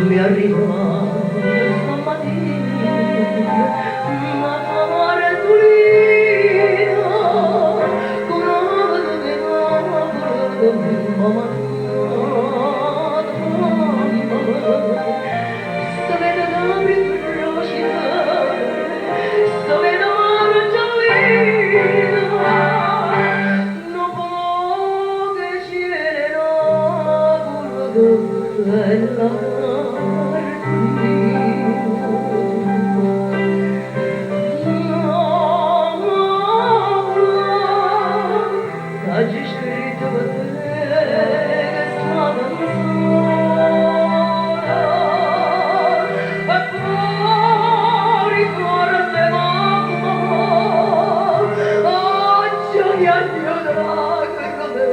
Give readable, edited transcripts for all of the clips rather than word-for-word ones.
Mi arriva stamattina una cartolina con una che mamma sta vedendo la velocità sta vedendo la giallina non può che c'era bella Oggi scritto per te che stava e fuori forte mamma oggi mi aiuterà che come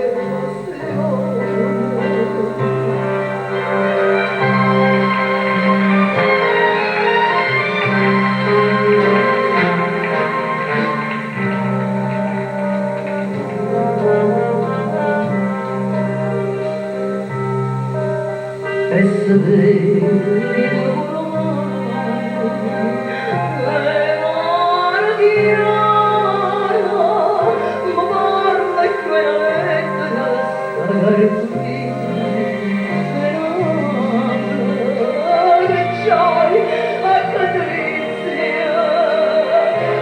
e sapere ma parla e quella lettera sagare qui che c'hai a Patrizia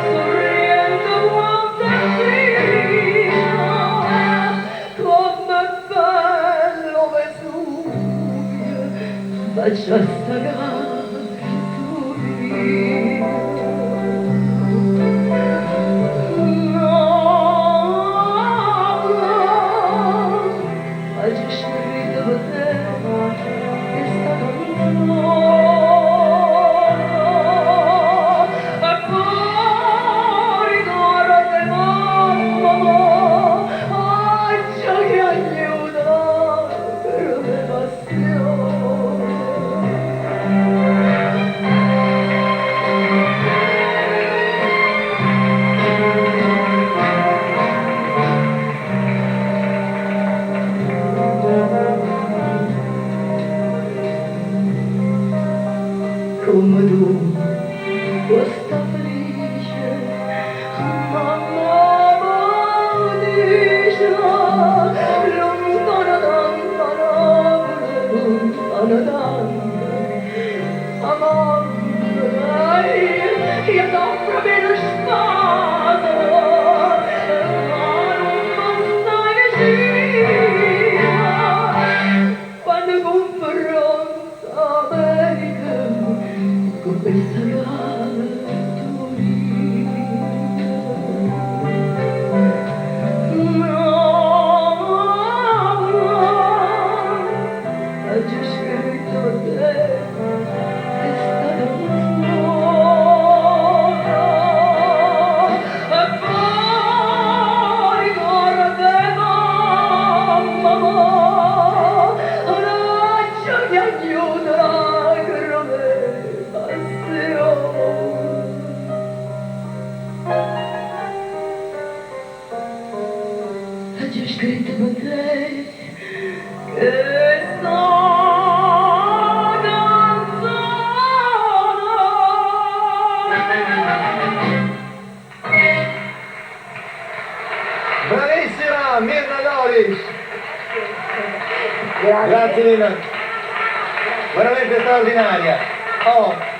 sorriendo quanto prima come bello Vesuvio bacia sta gratitudine oggi scritto per te questa canzone e poi ricordate mamma oggi che aiuta per le passioni come tu questa felice mamma dice lontana amanda io t'ho proprio spada ma non stai vicina quando confronta America con questa oggi scritto a te questa canzone e poi ricordate mamma oggi mi aiuterà che non è passione oggi ho scritto per te che Bravissima Mirna Doris! Grazie mille! Veramente straordinaria! Oh.